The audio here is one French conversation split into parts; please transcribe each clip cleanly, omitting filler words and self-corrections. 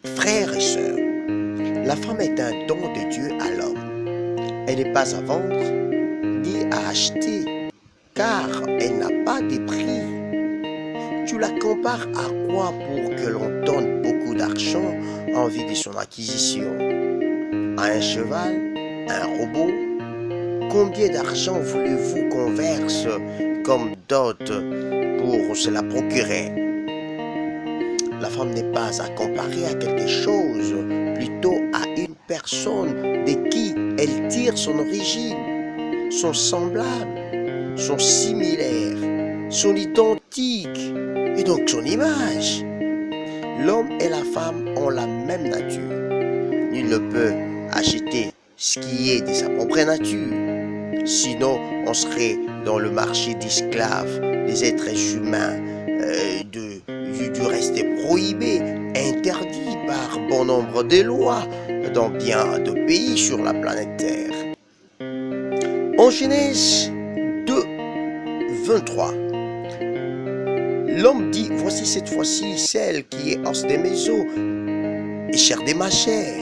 Frères et sœurs, la femme est un don de Dieu à l'homme. Elle n'est pas à vendre ni à acheter, car elle n'a pas de prix. Tu la compares à quoi pour que l'on donne beaucoup d'argent en vue de son acquisition? À un cheval? Un robot? Combien d'argent voulez-vous qu'on verse comme dot pour se la procurer? La femme n'est pas à comparer à quelque chose, plutôt à une personne de qui elle tire son origine, son semblable, son similaire, son identique et donc son image. L'homme et la femme ont la même nature. Nul ne peut acheter ce qui est de sa propre nature. Sinon, on serait dans le marché d'esclaves, des êtres humains, du reste prohibé, interdit par bon nombre de lois dans bien de pays sur la planète Terre. En Genèse 2, 23, l'homme dit, voici cette fois-ci celle qui est os de mes os et chair de ma chair.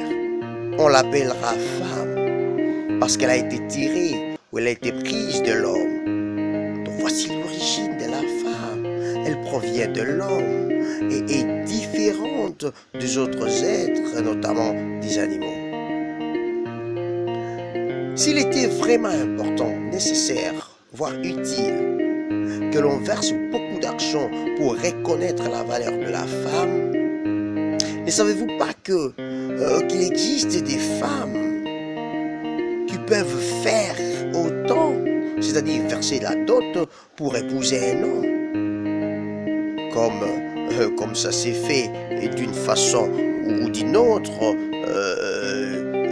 On l'appellera femme parce qu'elle a été tirée ou elle a été prise de l'homme. Donc voici l'origine de la femme. Elle provient de l'homme et est différente des autres êtres, notamment des animaux. S'il était vraiment important, nécessaire, voire utile, que l'on verse beaucoup d'argent pour reconnaître la valeur de la femme, ne savez-vous pas qu'il existe des femmes qui peuvent faire autant, c'est-à-dire verser la dot pour épouser un homme, comme ça s'est fait d'une façon ou d'une autre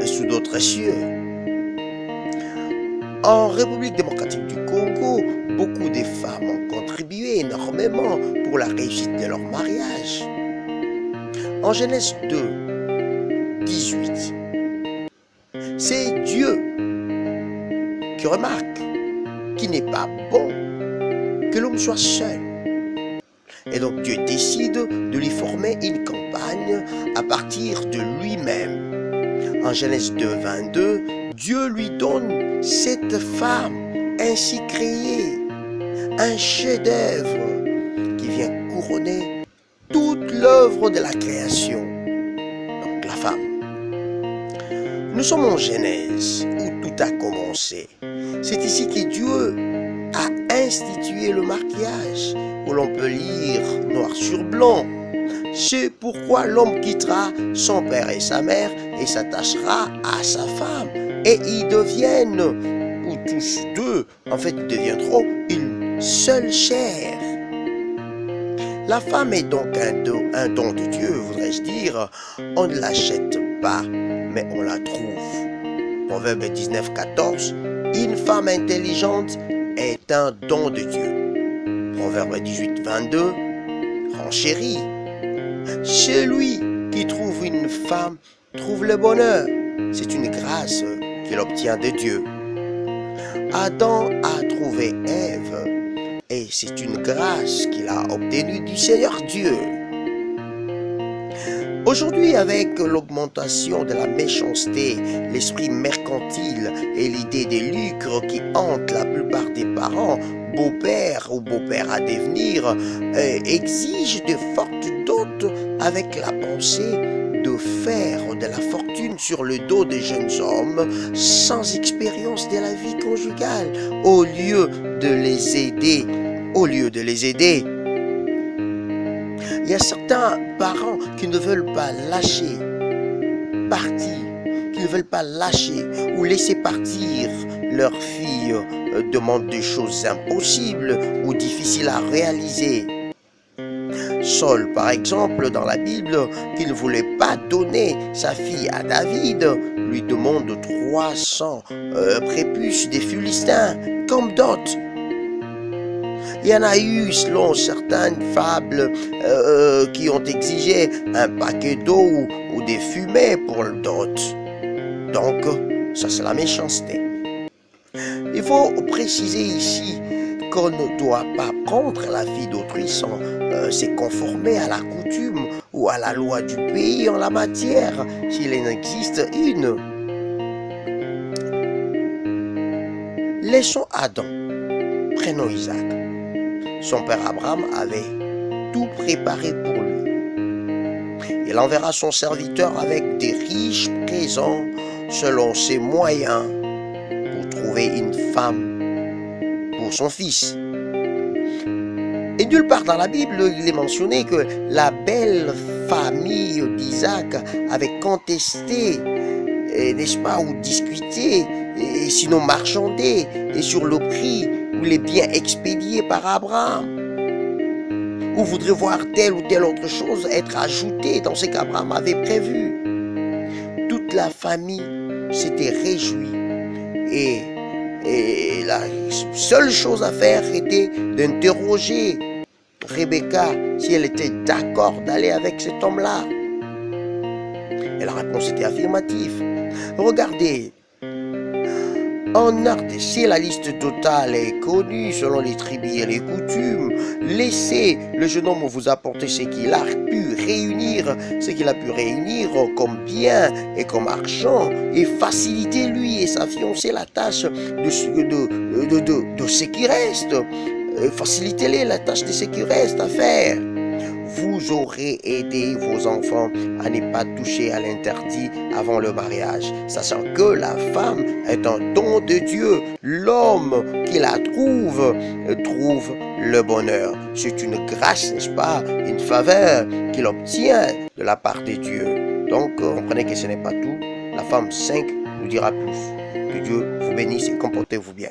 sous d'autres cieux. En République démocratique du Congo, beaucoup de femmes ont contribué énormément pour la réussite de leur mariage. En Genèse 2, 18, c'est Dieu qui remarque qu'il n'est pas bon que l'homme soit seul. Et donc Dieu décide de lui former une compagne à partir de lui-même. En Genèse 2, 22, Dieu lui donne cette femme ainsi créée, un chef-d'œuvre qui vient couronner toute l'œuvre de la création, donc la femme. Nous sommes en Genèse où tout a commencé. C'est ici que Dieu a institué le mariage, où l'on peut lire noir sur blanc. C'est pourquoi l'homme quittera son père et sa mère et s'attachera à sa femme. Et ils deviennent, ou tous deux, en fait, ils deviendront une seule chair. La femme est donc un don de Dieu, voudrais-je dire. On ne l'achète pas, mais on la trouve. Proverbe 19, 14. Une femme intelligente est un don de Dieu. Proverbe 18, 22. Renchérit. Celui qui trouve une femme trouve le bonheur. C'est une grâce qu'il obtient de Dieu. Adam a trouvé Ève et c'est une grâce qu'il a obtenue du Seigneur Dieu. Aujourd'hui, avec l'augmentation de la méchanceté, l'esprit mercantile et l'idée des lucres qui hantent la plupart des parents, beaux-pères ou beaux-pères à devenir, exigent de fortes dots avec la pensée de faire de la fortune sur le dos des jeunes hommes sans expérience de la vie conjugale, au lieu de les aider. Il y a certains parents qui ne veulent pas lâcher ou laisser partir leurs filles demandent des choses impossibles ou difficiles à réaliser. Saul, par exemple, dans la Bible, qui ne voulait pas donner sa fille à David, lui demande 300 prépuces des Philistins comme dot. Il y en a eu, selon certaines fables, qui ont exigé un paquet d'eau ou des fumées pour le dot. Donc, ça c'est la méchanceté. Il faut préciser ici qu'on ne doit pas prendre la fille d'autrui sans se conformer à la coutume ou à la loi du pays en la matière, s'il en existe une. Laissons Adam, prenons Isaac. Son père Abraham avait tout préparé pour lui. Il enverra son serviteur avec des riches présents selon ses moyens pour trouver une femme pour son fils. Et nulle part dans la Bible, il est mentionné que la belle famille d'Isaac avait contesté, n'est-ce pas, ou discuté, et sinon marchandé, et sur le prix ou les biens expédiés par Abraham. Ou voudrait voir telle ou telle autre chose être ajoutée dans ce qu'Abraham avait prévu. Toute la famille s'était réjouie et la seule chose à faire était d'interroger Rebecca si elle était d'accord d'aller avec cet homme-là. Et la réponse était affirmative. Regardez, en RDC, la liste totale est connue selon les tribus et les coutumes. Laissez le jeune homme vous apporter ce qu'il a pu réunir, comme biens et comme argent, et facilitez lui et sa fiancée la tâche de ce qui reste. Facilitez-les la tâche de ce qui reste à faire. Vous aurez aidé vos enfants à ne pas toucher à l'interdit avant le mariage, sachant que la femme est un don de Dieu. L'homme qui la trouve le bonheur. C'est une grâce, n'est-ce pas, une faveur qu'il obtient de la part de Dieu. Donc, comprenez que ce n'est pas tout. La femme 5 nous dira plus. Que Dieu vous bénisse et comportez-vous bien.